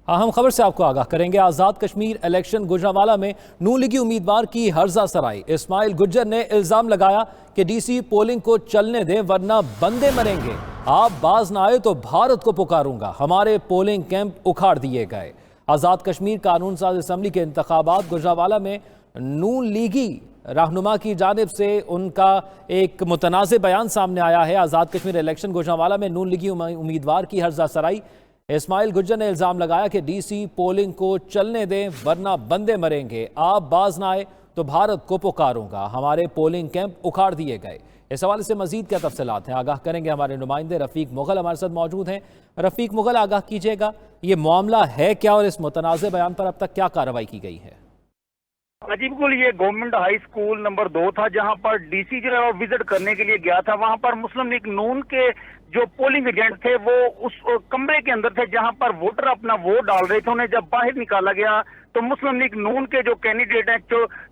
अहम खबर से आपको आगाह करेंगे। आज़ाद कश्मीर इलेक्शन गुजरांवाला में नून लीगी उम्मीदवार की हर्जा सराई। इस्माइल गुज्जर ने इल्जाम लगाया कि डीसी पोलिंग को चलने दें वरना बंदे मरेंगे। आप बाज ना आए तो भारत को पुकारूंगा। हमारे पोलिंग कैंप उखाड़ दिए गए। आज़ाद कश्मीर कानून साज असम्बली के इंतखाबात गुजरांवाला में नून लीगी रहनुमा की जानिब से उनका एक मुतनाज़ बयान सामने आया है। आज़ाद कश्मीर इलेक्शन गुजरांवाला में नून लीगी उम्मीदवार की हर्जा सराई। इस्माइल गुज्जर ने इल्जाम लगाया कि डीसी पोलिंग को चलने दें वरना बंदे मरेंगे। आप बाज ना आए तो भारत को पुकारूंगा। हमारे पोलिंग कैंप उखाड़ दिए गए। इस हवाले से मजीद क्या तफसीलात हैं आगाह करेंगे हमारे नुमाइंदे रफ़ीक मुगल हमारे साथ मौजूद हैं। रफ़ीक मुगल, आगाह कीजिएगा, ये मामला है क्या और इस मुतनाज़ बयान पर अब तक क्या कार्रवाई की गई है? जी बिल्कुल, ये गवर्नमेंट हाई स्कूल नंबर 2 था जहां पर डीसी जो है वो विजिट करने के लिए गया था। वहां पर मुस्लिम लीग नून के जो पोलिंग एजेंट थे वो उस कमरे के अंदर थे जहां पर वोटर अपना वोट डाल रहे थे। उन्हें जब बाहर निकाला गया तो मुस्लिम लीग नून के जो कैंडिडेट हैं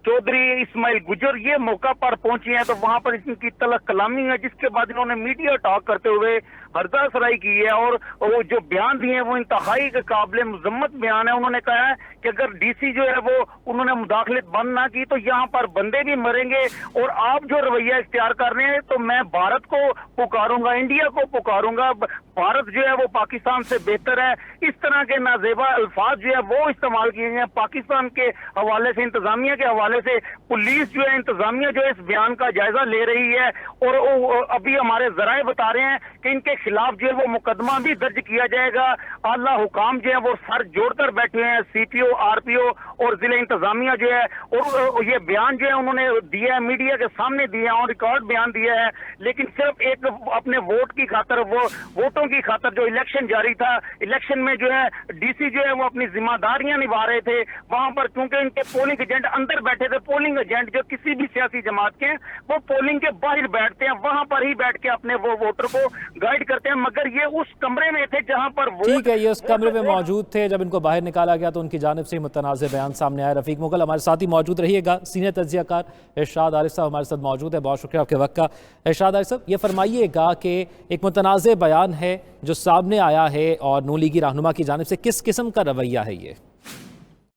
चौधरी इस्माइल गुज्जर, ये मौका पर पहुंचे हैं तो वहां पर इनकी तलक कलामी है, जिसके बाद इन्होंने मीडिया टॉक करते हुए हर्जा सराई की है और वो जो बयान दिए हैं वो इंतहाई काबिल मजम्मत बयान है। उन्होंने कहा है कि अगर डीसी जो है वो उन्होंने मुदाखलत बंद ना की तो यहाँ पर बंदे भी मरेंगे और आप जो रवैया इख्तियार कर रहे हैं तो मैं भारत को पुकारूंगा, इंडिया को पुकारूंगा। भारत जो है वो पाकिस्तान से बेहतर है। इस तरह के नाजेबा अल्फाज जो है वो इस्तेमाल किए हैं। पाकिस्तान के हवाले से, इंतजामिया के हवाले से पुलिस जो है, इंतजामिया जो है इस बयान का जायजा ले रही है और अभी हमारे जराए बता रहे हैं कि इनके खिलाफ जो है वो मुकदमा भी दर्ज किया जाएगा। आला हुकाम जो है वो सर जोड़कर बैठे हैं, सीपीओ, आरपीओ और जिले इंतजामिया जो है, और ये बयान जो है उन्होंने दिया है, मीडिया के सामने दिया और रिकॉर्ड बयान दिया है। लेकिन सिर्फ एक अपने वोट की खातर, वो वोटों की खातर जो इलेक्शन जारी था, इलेक्शन में जो है डीसी जो है वो अपनी जिम्मेदारियां निभा रहे थे। वहां पर क्योंकि इनके पोलिंग एजेंट अंदर बैठे थे, पोलिंग एजेंट जो किसी भी सियासी जमात के हैं वो पोलिंग के बाहर बैठते हैं, वहां पर ही बैठ के अपने वो वोटर को गाइड करते हैं। मगर ये उस कमरे में थे जहां पर ठीक है, ये उस कमरे में मौजूद थे। जब इनको बाहर निकाला गया तो उनकी जानिब से मुतनाज़ बयान सामने आया। रफ़ीक मुगल हमारे साथ ही मौजूद रहिएगा। सीनियर तज्ज़ियाकार इरशाद आरिफ साहब हमारे साथ मौजूद है। बहुत शुक्रिया आपके वक्त का। इरशाद आरिफ साहब, ये फरमाइएगा कि एक मुतनाज़ बयान है जो सामने आया है और नून लीगी रहनुमा की जानिब से, किस किस्म का रवैया है ये?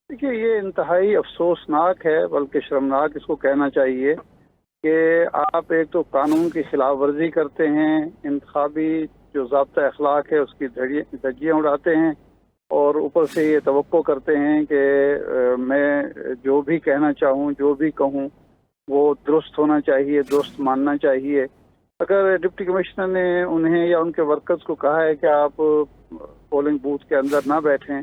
देखिए, ये इंतहाई अफसोसनाक है, बल्कि शर्मनाक इसको कहना चाहिए कि आप एक तो कानून की खिलाफ वर्जी करते हैं, इंतखाबी जो ज़ाब्ता अखलाक है उसकी धज्जियाँ उड़ाते हैं और ऊपर से ये तवक्को करते हैं कि मैं जो भी कहना चाहूँ, जो भी कहूँ वो दुरुस्त होना चाहिए, दुरुस्त मानना चाहिए। अगर डिप्टी कमिश्नर ने उन्हें या उनके वर्कर्स को कहा है कि आप पोलिंग बूथ के अंदर ना बैठें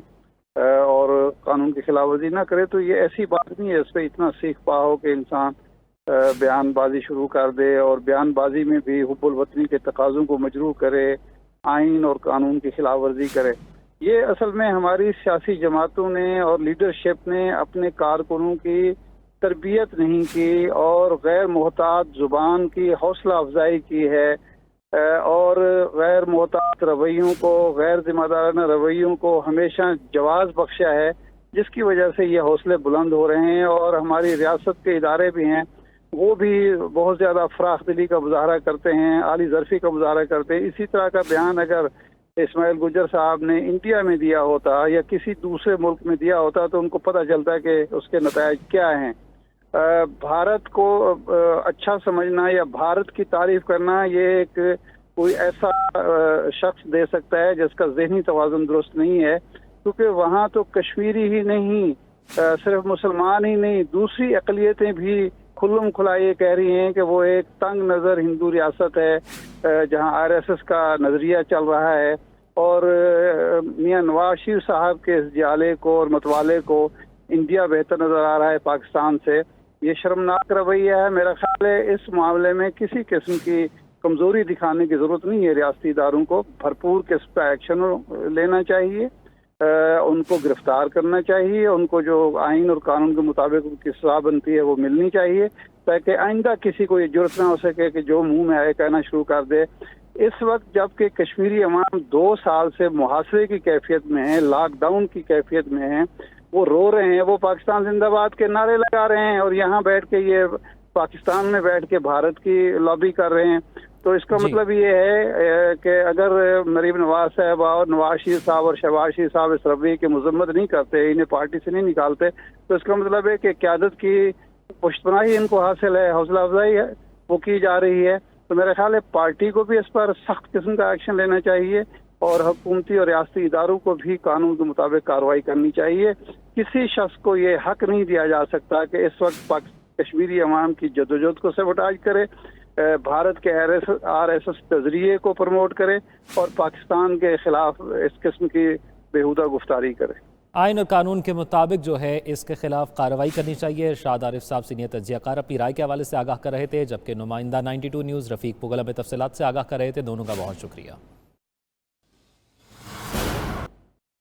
और कानून की खिलाफ वर्जी ना करे, तो ये ऐसी बात नहीं है इस पर इतना सीख पा हो कि इंसान बयानबाजी शुरू कर दे और बयानबाजी में भी हुब्बुल वतनी के तकाज़ों को मजरूह करे, आइन और कानून की खिलाफ वर्जी करे। ये असल में हमारी सियासी जमातों ने और लीडरशिप ने अपने कारकुनों की तरबियत नहीं की और गैर मोहतात ज़ुबान की हौसला अफजाई की है और गैर मोहतात रवैयों को, गैर जिम्मेदाराना रवैयों को हमेशा जवाज़ बख्शा है, जिसकी वजह से ये हौसले बुलंद हो रहे हैं। और हमारी रियासत के इदारे भी हैं, वो भी बहुत ज़्यादा फराख दिली का मुजाहरा करते हैं, आली ज़रफ़ी का मुजाहरा करते हैं। इसी तरह का बयान अगर इस्माइल गुज्जर साहब ने इंडिया में दिया होता या किसी दूसरे मुल्क में दिया होता तो उनको पता चलता है कि उसके नताइज क्या हैं। भारत को अच्छा समझना या भारत की तारीफ करना ये एक कोई ऐसा शख्स दे सकता है जिसका ज़हनी तवाज़ुन दुरुस्त नहीं है, क्योंकि वहाँ तो कश्मीरी ही नहीं, सिर्फ मुसलमान ही नहीं, दूसरी अक़लियतें भी खुल्लम खुला ये कह रही हैं कि वो एक तंग नज़र हिंदू रियासत है जहाँ RSS का नज़रिया चल रहा है और मियाँ नवाज शरीफ साहब के इस जाले को और मतवाले को इंडिया बेहतर नज़र आ रहा है पाकिस्तान से। ये शर्मनाक रवैया है। मेरा ख्याल है इस मामले में किसी किस्म की कमज़ोरी दिखाने की ज़रूरत नहीं है। रियासती इदारों को भरपूर किस्म का एक्शन लेना चाहिए, उनको गिरफ्तार करना चाहिए, उनको जो आइन और कानून के मुताबिक उनकी सज़ा बनती है वो मिलनी चाहिए, ताकि आइंदा किसी को ये जुर्रत ना हो सके कि जो मुंह में आए कहना शुरू कर दे। इस वक्त जबकि कश्मीरी अवाम 2 साल से मुहासरे की कैफियत में है, लॉकडाउन की कैफियत में है, वो रो रहे हैं, वो पाकिस्तान जिंदाबाद के नारे लगा रहे हैं और यहाँ बैठ के ये पाकिस्तान में बैठ के भारत की लॉबी कर रहे हैं। تو اس کا جی۔ مطلب یہ ہے کہ اگر مریم نواز صاحب اور نواز شریف صاحب اور شہباز شریف صاحب اس رویے کی مذمت نہیں کرتے، انہیں پارٹی سے نہیں نکالتے، تو اس کا مطلب ہے کہ قیادت کی پشت پناہی ان کو حاصل ہے، حوصلہ افزائی ہے وہ کی جا رہی ہے۔ تو میرا خیال ہے پارٹی کو بھی اس پر سخت قسم کا ایکشن لینا چاہیے اور حکومتی اور ریاستی اداروں کو بھی قانون کے مطابق کارروائی کرنی چاہیے۔ کسی شخص کو یہ حق نہیں دیا جا سکتا کہ اس وقت کشمیری عوام کی جدوجہد کو سیبوٹاج کرے، بھارت کے آر ایس ایس نظریے کو پروموٹ کرے اور پاکستان کے خلاف اس قسم کی بےہودہ گفتاری کرے۔ آئین اور قانون کے مطابق جو ہے اس کے خلاف کارروائی کرنی چاہیے۔ ارشاد عارف صاحب سینئر تجزیہ کار اپنی رائے کے حوالے سے آگاہ کر رہے تھے، جبکہ نمائندہ 92 نیوز رفیق پگل ہمیں تفصیلات سے آگاہ کر رہے تھے۔ دونوں کا بہت شکریہ۔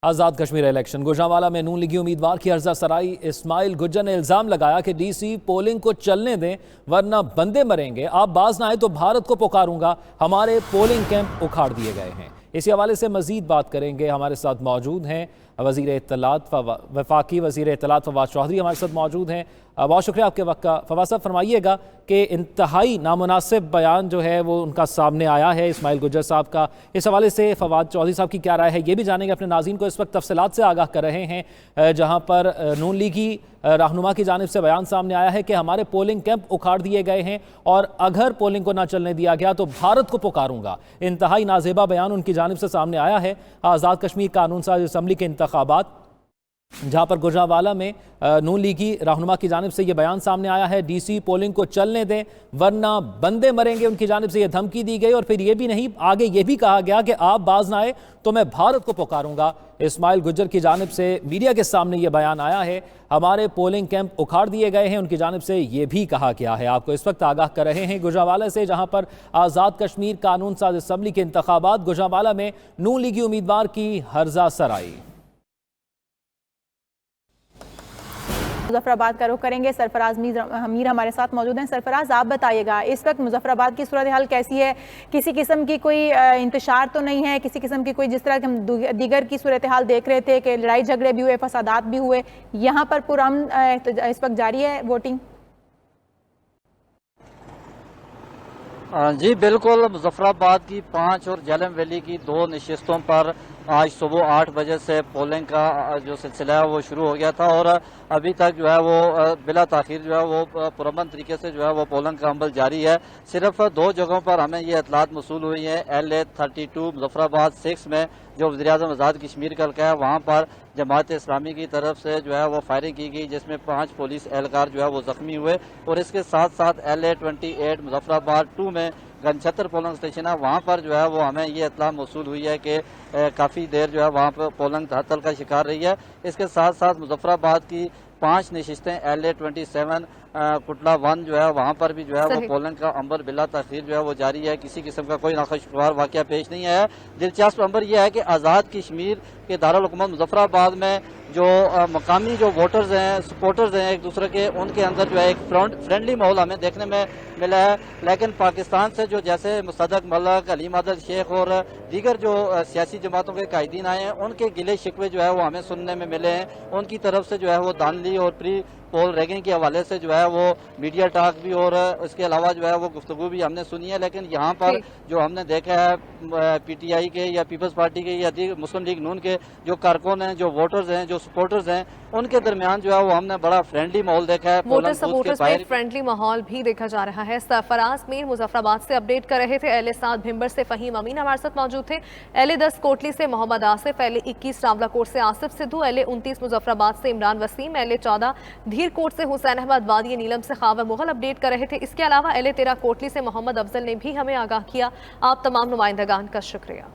آزاد کشمیر الیکشن گوجرانوالہ میں نون لیگی امیدوار کی عرضہ سرائی اسماعیل گجر نے الزام لگایا کہ ڈی سی پولنگ کو چلنے دیں ورنہ بندے مریں گے، آپ باز نہ آئے تو بھارت کو پکاروں گا، ہمارے پولنگ کیمپ اکھاڑ دیے گئے ہیں۔ اسی حوالے سے مزید بات کریں گے، ہمارے ساتھ موجود ہیں وزیر اطلاعات وفاقی وزیر اطلاعات فواد چودھری ہمارے ساتھ موجود ہیں۔ بہت شکریہ آپ کے وقت کا۔ فواد صاحب فرمائیے گا کہ انتہائی نامناسب بیان جو ہے وہ ان کا سامنے آیا ہے اسماعیل گجر صاحب کا، اس حوالے سے فواد چودھری صاحب کی کیا رائے ہے یہ بھی جانیں گے۔ اپنے ناظرین کو اس وقت تفصیلات سے آگاہ کر رہے ہیں، جہاں پر نون لیگی رہنما کی جانب سے بیان سامنے آیا ہے کہ ہمارے پولنگ کیمپ اکھاڑ دیے گئے ہیں اور اگر پولنگ کو نہ چلنے دیا گیا تو بھارت کو پکاروں گا۔ انتہائی نازیبا بیان ان کی جانب سے سامنے آیا ہے۔ آزاد کشمیر قانون ساز اسمبلی کے انتخابات جہاں پر گوجرانوالہ میں نون لیگی رہنما کی جانب سے یہ بیان سامنے آیا ہے، ڈی سی پولنگ کو چلنے دیں ورنہ بندے مریں گے، ان کی جانب سے یہ دھمکی دی گئی اور پھر یہ بھی نہیں، آگے یہ بھی کہا گیا کہ آپ باز نہ آئے تو میں بھارت کو پکاروں گا۔ اسماعیل گجر کی جانب سے میڈیا کے سامنے یہ بیان آیا ہے، ہمارے پولنگ کیمپ اکھاڑ دیے گئے ہیں، ان کی جانب سے یہ بھی کہا گیا ہے۔ آپ کو اس وقت آگاہ کر رہے ہیں گوجرانوالہ سے، جہاں پر آزاد کشمیر قانون ساز اسمبلی کے انتخابات گوجرانوالہ میں نون لیگی امیدوار کی ہرزہ سرائی۔ مظفر آباد کا رخ کریں گے، سرفراز میر ہمارے ساتھ موجود ہیں۔ سرفراز آپ بتائیے گا اس وقت مظفر آباد کی صورتحال کیسی ہے؟ کسی قسم کی کوئی انتشار تو نہیں ہے، کسی قسم کی کوئی جس طرح ہم دیگر کی صورتحال دیکھ رہے تھے کہ لڑائی جھگڑے بھی ہوئے، فسادات بھی ہوئے، یہاں پر پرامن اس وقت جاری ہے ووٹنگ؟ جی بالکل، مظفر آباد کی 5 اور جہلم ویلی کی 2 نشستوں پر آج صبح 8 بجے سے پولنگ کا جو سلسلہ ہے وہ شروع ہو گیا تھا اور ابھی تک جو ہے وہ بلا تاخیر جو ہے وہ پرامن طریقے سے جو ہے وہ پولنگ کا عمل جاری ہے۔ صرف 2 جگہوں پر ہمیں یہ اطلاعات موصول ہوئی ہیں، LA 32 مظفر آباد 6 میں جو وزیر اعظم آزاد کشمیر کا حلقہ ہے، وہاں پر جماعت اسلامی کی طرف سے جو ہے وہ فائرنگ کی گئی جس میں 5 پولیس اہلکار جو ہے وہ زخمی ہوئے، اور اس کے ساتھ ساتھ LA 28 مظفر آباد 2 میں گنچتر پولنگ اسٹیشن ہے، وہاں پر جو ہے وہ ہمیں یہ اطلاع موصول ہوئی ہے کہ کافی دیر جو ہے وہاں پر پولنگ تعطل کا شکار رہی ہے۔ اس کے ساتھ ساتھ مظفر آباد کی 5 نشستیں LA 27 کٹلہ 1 جو ہے وہاں پر بھی جو ہے وہ پولنگ کا عمل بلا تاخیر جو ہے وہ جاری ہے، کسی قسم کا کوئی ناخوشگوار واقعہ پیش نہیں آیا۔ دلچسپ امر یہ ہے کہ آزاد کشمیر کے دارالحکومت مظفر آباد میں جو مقامی جو ووٹرز ہیں، سپورٹرز ہیں ایک دوسرے کے، ان کے اندر جو ہے ایک فرینڈلی ماحول ہمیں دیکھنے میں ملا ہے، لیکن پاکستان سے جو جیسے مصدق ملک، علیم عادل شیخ اور دیگر جو سیاسی جماعتوں کے قائدین آئے ہیں، ان کے گلے شکوے جو ہے وہ ہمیں سننے میں ملے ہیں۔ ان کی طرف سے جو ہے وہ دھاندلی اور پری پول ریگنگ کے حوالے سے جو ہے وہ میڈیا ٹاک بھی اور اس کے علاوہ جو ہے وہ گفتگو بھی ہم نے سنی ہے، لیکن یہاں پر جو ہم نے دیکھا ہے PTI کے یا پیپلز پارٹی کے یا مسلم لیگ نون کے جو کارکن ہیں، جو ووٹرز ہیں، جو سپورٹرز ہیں، ان کے درمیان جو ہے وہ ہم نے بڑا فرینڈلی ماحول دیکھا ہے۔ ووٹر سپورٹرز میں فرینڈلی ماحول بھی دیکھا جا رہا ہے۔ سرفراز میر مظفر آباد سے اپڈیٹ کر رہے تھے، LA 7 بھمبر سے فہیم امین ہمارے ساتھ موجود تھے، LA 10 کوٹلی سے محمد آصف، LA 21 راولہ کوٹ سے آصف سدھو، LA 29 مظفر آباد سے عمران وسیم، LA 14 دھیر کوٹ سے حسین احمد، وادی نیلم سے خاور مغل اپڈیٹ کر رہے تھے۔ اس کے علاوہ LA 13 کوٹلی سے محمد افضل نے بھی ہمیں آگاہ کیا۔ آپ تمام نمائندگان کا شکریہ۔